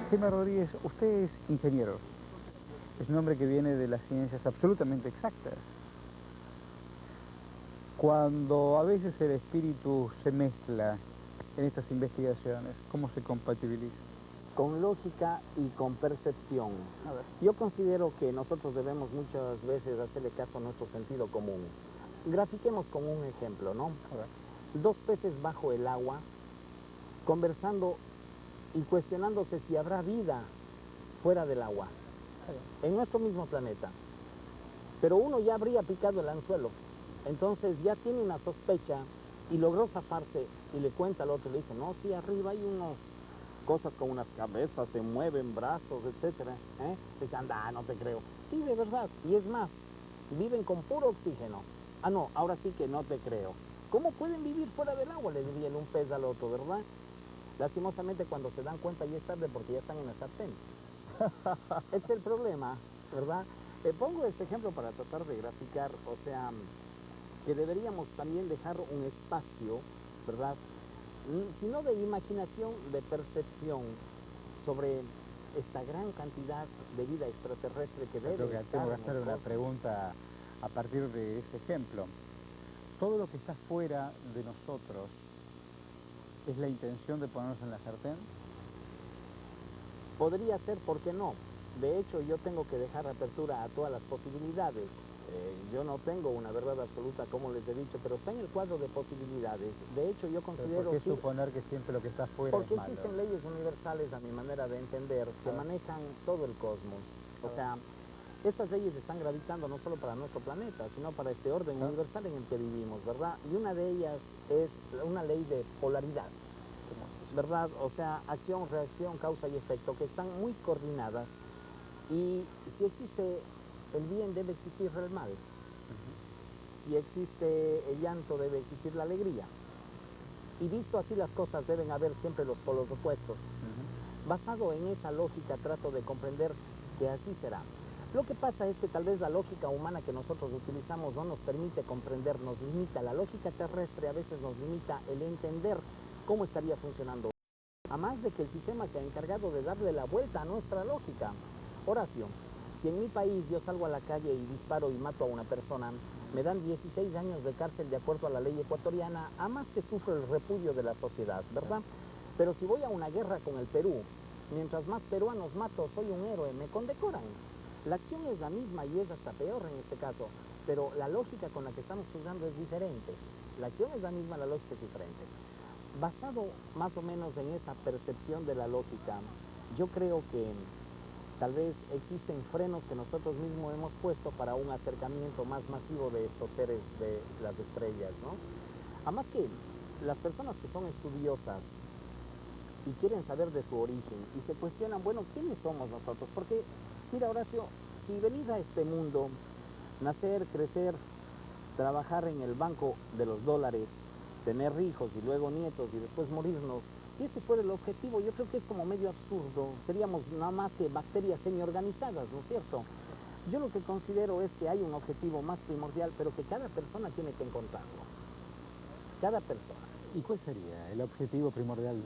Gemma Rodríguez, usted es ingeniero. Es un hombre que viene de las ciencias absolutamente exactas. Cuando a veces el espíritu se mezcla en estas investigaciones, ¿cómo se compatibiliza? Con lógica y con percepción. A ver. Yo considero que nosotros debemos muchas veces hacerle caso a nuestro sentido común. Grafiquemos con un ejemplo, ¿no? A ver. Dos peces bajo el agua, conversando y cuestionándose si habrá vida fuera del agua, en nuestro mismo planeta. Pero uno ya habría picado el anzuelo, entonces ya tiene una sospecha y logró zafarse y le cuenta al otro, le dice, no, sí, arriba hay unos cosas con unas cabezas, se mueven brazos, etcétera. Dice, anda, no te creo. Sí, de verdad, y es más, viven con puro oxígeno. Ah, no, ahora sí que no te creo. ¿Cómo pueden vivir fuera del agua? Le diría un pez al otro, ¿verdad? Lastimosamente cuando se dan cuenta ya es tarde porque ya están en el sartén. Este es el problema, ¿verdad? Pongo este ejemplo para tratar de graficar, o sea, que deberíamos también dejar un espacio, ¿verdad? Sino de imaginación, de percepción sobre esta gran cantidad de vida extraterrestre que Yo creo debe que estar tengo que en el hacer una cosmos. pregunta a partir de ese ejemplo. ¿Todo lo que está fuera de nosotros es la intención de ponernos en la sartén? Podría ser, ¿por qué no? De hecho, yo tengo que dejar apertura a todas las posibilidades. Yo no tengo una verdad absoluta, como les he dicho, pero está en el cuadro de posibilidades. De hecho, yo considero ¿Por qué que... suponer que siempre lo que está fuera es Porque malo? existen leyes universales, a mi manera de entender, que manejan todo el cosmos. O sea, estas leyes están gravitando no solo para nuestro planeta, sino para este orden universal en el que vivimos, ¿verdad? Y una de ellas es una ley de polaridad, ¿verdad? O sea, acción, reacción, causa y efecto, que están muy coordinadas. Y si existe el bien, debe existir el mal. Si existe el llanto, debe existir la alegría. Y visto así las cosas, deben haber siempre los polos opuestos. Basado en esa lógica trato de comprender que así será. Lo que pasa es que tal vez la lógica humana que nosotros utilizamos no nos permite comprender, nos limita. La lógica terrestre a veces nos limita el entender cómo estaría funcionando. Además de que el sistema se ha encargado de darle la vuelta a nuestra lógica. Horacio, si en mi país yo salgo a la calle y disparo y mato a una persona, me dan 16 años de cárcel de acuerdo a la ley ecuatoriana, a más que sufro el repudio de la sociedad, ¿verdad? Pero si voy a una guerra con el Perú, mientras más peruanos mato, soy un héroe, me condecoran. La acción es la misma y es hasta peor en este caso, pero la lógica con la que estamos juzgando es diferente. La acción es la misma, la lógica es diferente. Basado más o menos en esa percepción de la lógica, yo creo que tal vez existen frenos que nosotros mismos hemos puesto para un acercamiento más masivo de estos seres de las estrellas, ¿no? Además que las personas que son estudiosas y quieren saber de su origen y se cuestionan, bueno, ¿quiénes somos nosotros? Porque, mira, Horacio, si venís a este mundo, nacer, crecer, trabajar en el banco de los dólares, tener hijos y luego nietos y después morirnos, si ese fuera el objetivo, yo creo que es como medio absurdo. Seríamos nada más que bacterias semi-organizadas, ¿no es cierto? Yo lo que considero es que hay un objetivo más primordial, pero que cada persona tiene que encontrarlo. Cada persona. ¿Y cuál sería el objetivo primordial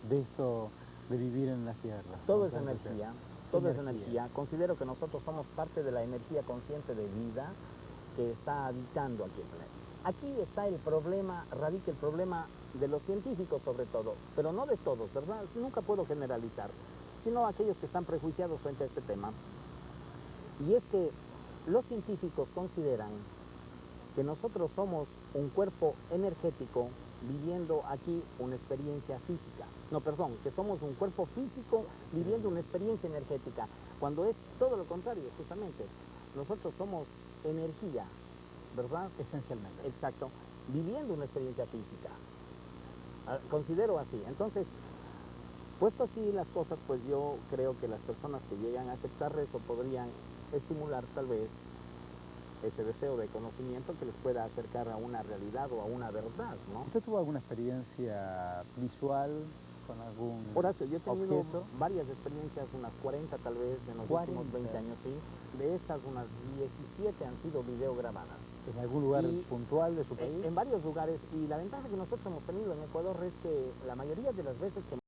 de esto de vivir en la Tierra? Todo es energía, todo es energía. Considero que nosotros somos parte de la energía consciente de vida que está habitando aquí el planeta. Aquí está el problema, radica el problema de los científicos sobre todo, pero no de todos, ¿verdad? Nunca puedo generalizar, sino aquellos que están prejuiciados frente a este tema. Y es que los científicos consideran que nosotros somos un cuerpo energético viviendo aquí una experiencia física. No, perdón, que somos un cuerpo físico viviendo una experiencia energética, cuando es todo lo contrario, justamente. Nosotros somos energía, ¿verdad? Esencialmente. Exacto, viviendo una experiencia física. Considero así. Entonces, puesto así las cosas, pues yo creo que las personas que llegan a aceptar eso podrían estimular tal vez ese deseo de conocimiento que les pueda acercar a una realidad o a una verdad, ¿no? ¿Usted tuvo alguna experiencia visual con algún Horacio, yo he tenido objeto? varias experiencias, unas 40 tal vez, en los 40. últimos 20 años, sí. De estas, unas 17 han sido videograbadas. ¿En algún lugar Y puntual de su país? en varios lugares, y la ventaja que nosotros hemos tenido en Ecuador es que la mayoría de las veces que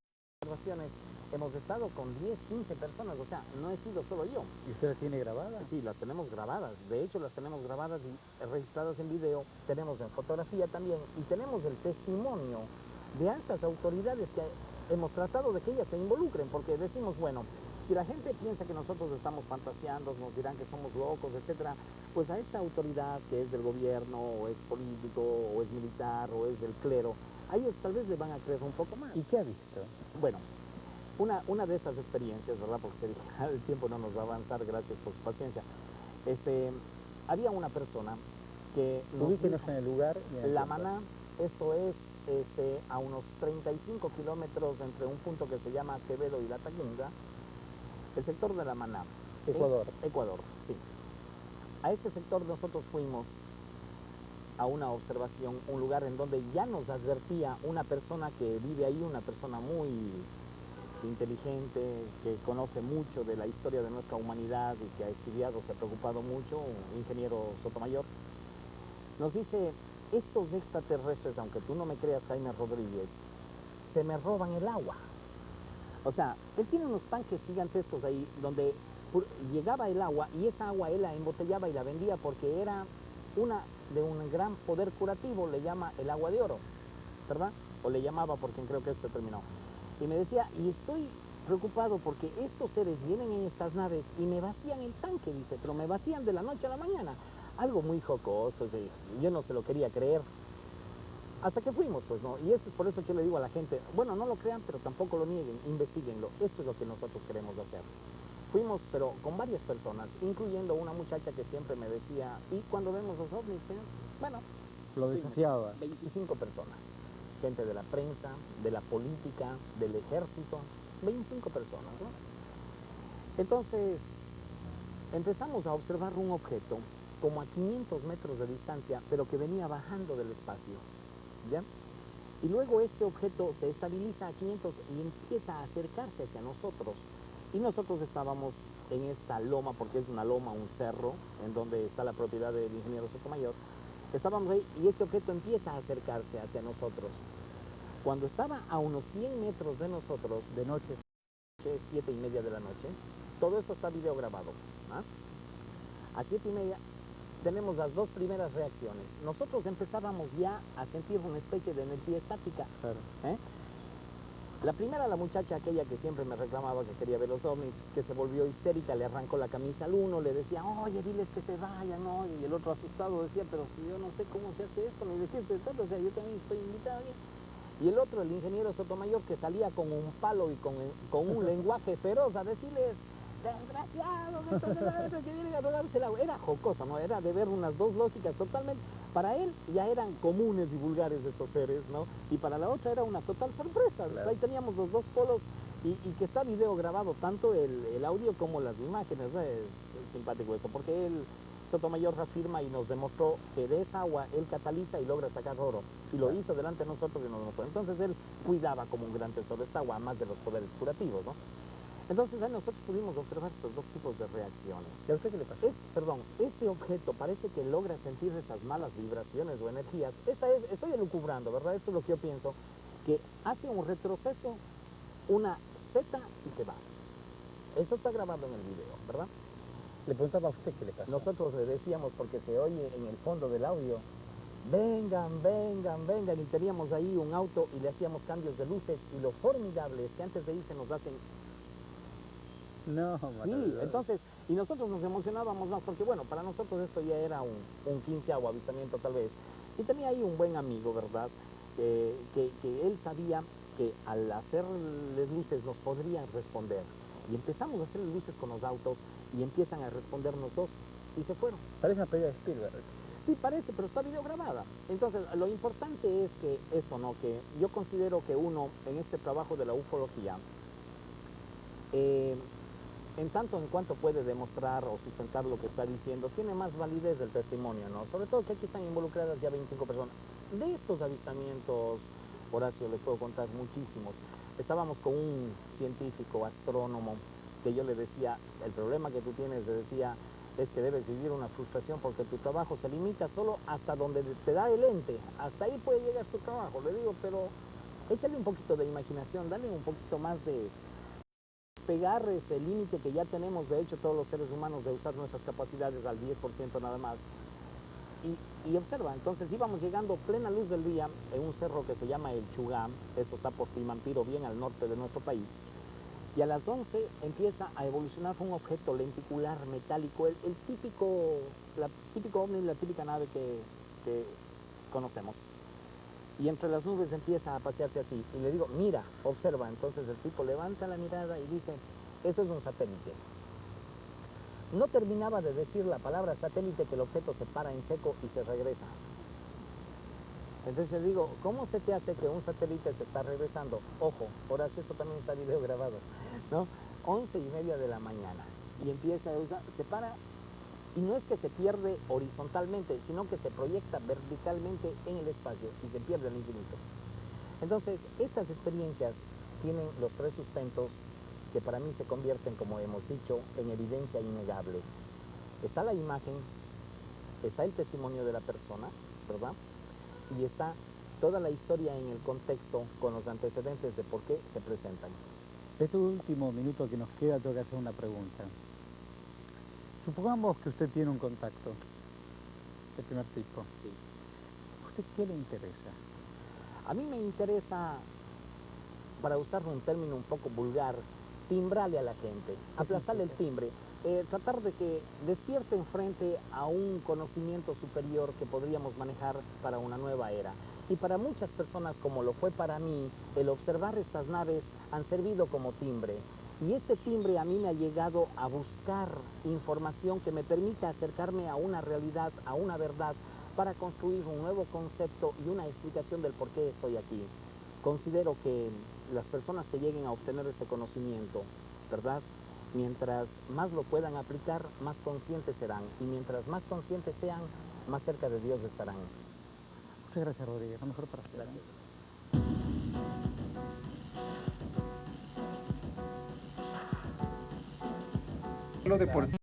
observaciones hemos estado con 10, 15 personas, o sea, no he sido solo yo. ¿Y usted las tiene grabadas? Sí, las tenemos grabadas, de hecho las tenemos grabadas y registradas en video, tenemos en fotografía también, y tenemos el testimonio de altas autoridades que hemos tratado de que ellas se involucren, porque decimos, bueno, si la gente piensa que nosotros estamos fantaseando, nos dirán que somos locos, etcétera, pues a esta autoridad que es del gobierno, o es político, o es militar, o es del clero, a ellos tal vez le van a creer un poco más. ¿Y qué ha visto? Bueno, una de esas experiencias, ¿verdad? Porque el tiempo no nos va a avanzar, gracias por su paciencia. Había una persona que Ubíquenos en el lugar. La Maná, esto es a unos 35 kilómetros entre un punto que se llama Acevedo y La Tacunga, el sector de La Maná. Ecuador. Ecuador, sí. A este sector nosotros fuimos a una observación, un lugar en donde ya nos advertía una persona que vive ahí, una persona muy inteligente, que conoce mucho de la historia de nuestra humanidad y que ha estudiado, se ha preocupado mucho, un ingeniero Sotomayor, nos dice, estos extraterrestres, aunque tú no me creas, Jaime Rodríguez, se me roban el agua. O sea, él tiene unos tanques gigantescos ahí donde llegaba el agua y esa agua él la embotellaba y la vendía porque era una de un gran poder curativo, le llama el agua de oro, ¿verdad? O le llamaba porque creo que esto terminó. Y me decía, y estoy preocupado porque estos seres vienen en estas naves y me vacían el tanque, dice, pero me vacían de la noche a la mañana. Algo muy jocoso, yo no se lo quería creer. Hasta que fuimos, pues, ¿no? Y esto es por eso que yo le digo a la gente, bueno, no lo crean, pero tampoco lo nieguen, investiguenlo. Esto es lo que nosotros queremos hacer. Fuimos, pero con varias personas, incluyendo una muchacha que siempre me decía, ¿y cuando vemos los ovnis, señor? Bueno, Lo desafiaba. 25 personas. Gente de la prensa, de la política, del ejército, 25 personas, ¿no? Entonces, empezamos a observar un objeto como a 500 metros de distancia, pero que venía bajando del espacio, ¿ya? Y luego este objeto se estabiliza a 500 y empieza a acercarse hacia nosotros. Y nosotros estábamos en esta loma, porque es una loma, un cerro, en donde está la propiedad del ingeniero Sotomayor. Estábamos ahí y este objeto empieza a acercarse hacia nosotros. Cuando estaba a unos 100 metros de nosotros, De noche. 7:30 de la noche, todo esto está videograbado. ¿Ah? A 7:30 tenemos las dos primeras reacciones. Nosotros empezábamos ya a sentir una especie de energía estática. Claro. La primera, la muchacha aquella que siempre me reclamaba que quería ver los ovnis, que se volvió histérica, le arrancó la camisa al uno, le decía, oye, diles que se vayan, ¿no? Y el otro asustado decía, pero si yo no sé cómo se hace esto, ni decirte todo, o sea, yo también estoy invitado ahí. Y el otro, el ingeniero Sotomayor, que salía con un palo y con un lenguaje feroz a decirles, desgraciados, que vienen a robarse el agua. Era jocoso, ¿no? Era de ver unas dos lógicas totalmente. Para él ya eran comunes y vulgares estos seres, ¿no? Y para la otra era una total sorpresa. Claro. Ahí teníamos los dos polos y que está video grabado, tanto el audio como las imágenes, ¿no? Es simpático eso, porque él, Sotomayor, afirma y nos demostró que de esa agua él cataliza y logra sacar oro. Y lo hizo delante de nosotros y nos demostró. Entonces él cuidaba como un gran tesoro esta agua, más de los poderes curativos, ¿no? Entonces ahí nosotros pudimos observar estos dos tipos de reacciones. ¿Y a usted qué le pasó? Este objeto parece que logra sentir esas malas vibraciones o energías. Estoy elucubrando, ¿verdad? Esto es lo que yo pienso, que hace un retroceso, una Z y se va. Eso está grabado en el video, ¿verdad? Le preguntaba a usted qué le pasó. Nosotros le decíamos, porque se oye en el fondo del audio, vengan, vengan, vengan, y teníamos ahí un auto y le hacíamos cambios de luces, y lo formidable es que antes de irse nos hacen... No, sí, entonces, y nosotros nos emocionábamos más, porque bueno, para nosotros esto ya era un 15º avistamiento tal vez, y tenía ahí un buen amigo, ¿verdad?, que él sabía que al hacerles luces nos podrían responder, y empezamos a hacerle luces con los autos, y empiezan a respondernos dos, y se fueron. Parece una película de Spielberg. Sí, parece, pero está videograbada. Entonces, lo importante es que eso, ¿no?, que yo considero que uno, en este trabajo de la ufología, en tanto en cuanto puede demostrar o sustentar lo que está diciendo, tiene más validez del testimonio, ¿no? Sobre todo que aquí están involucradas ya 25 personas. De estos avistamientos, Horacio, les puedo contar muchísimos. Estábamos con un científico, astrónomo, que yo le decía, el problema que tú tienes, le decía, es que debes vivir una frustración porque tu trabajo se limita solo hasta donde te da el ente. Hasta ahí puede llegar tu trabajo. Le digo, pero échale un poquito de imaginación, dale un poquito más de despegar ese límite que ya tenemos, de hecho, todos los seres humanos, de usar nuestras capacidades al 10% nada más. Y observa, entonces íbamos llegando plena luz del día en un cerro que se llama el Chugam, esto está por Tilmampiro, bien al norte de nuestro país, y a las 11 empieza a evolucionar un objeto lenticular, metálico, el típico ovni, la típica nave que conocemos. Y entre las nubes empieza a pasearse así, y le digo, mira, observa, entonces el tipo levanta la mirada y dice, eso es un satélite. No terminaba de decir la palabra satélite que el objeto se para en seco y se regresa. Entonces le digo, ¿cómo se te hace que un satélite se está regresando? Ojo, ahora sí, esto también está video grabado, ¿no? 11:30 de la mañana. Y empieza a usar, se para, y no es que se pierde horizontalmente, sino que se proyecta verticalmente en el espacio y se pierde al infinito. Entonces, estas experiencias tienen los tres sustentos que para mí se convierten, como hemos dicho, en evidencia innegable. Está la imagen, está el testimonio de la persona, ¿verdad? Y está toda la historia en el contexto con los antecedentes de por qué se presentan. Este último minuto que nos queda tengo que hacer una pregunta. Supongamos que usted tiene un contacto de primer tipo. Sí. ¿A usted qué le interesa? A mí me interesa, para usar un término un poco vulgar, timbrarle a la gente, aplastarle el timbre, tratar de que despierten frente a un conocimiento superior que podríamos manejar para una nueva era. Y para muchas personas, como lo fue para mí, el observar estas naves han servido como timbre. Y este timbre a mí me ha llegado a buscar información que me permita acercarme a una realidad, a una verdad, para construir un nuevo concepto y una explicación del por qué estoy aquí. Considero que las personas que lleguen a obtener este conocimiento, ¿verdad? Mientras más lo puedan aplicar, más conscientes serán. Y mientras más conscientes sean, más cerca de Dios estarán. Muchas gracias, Rodríguez. Lo mejor para usted. Gracias. Lo deportivo.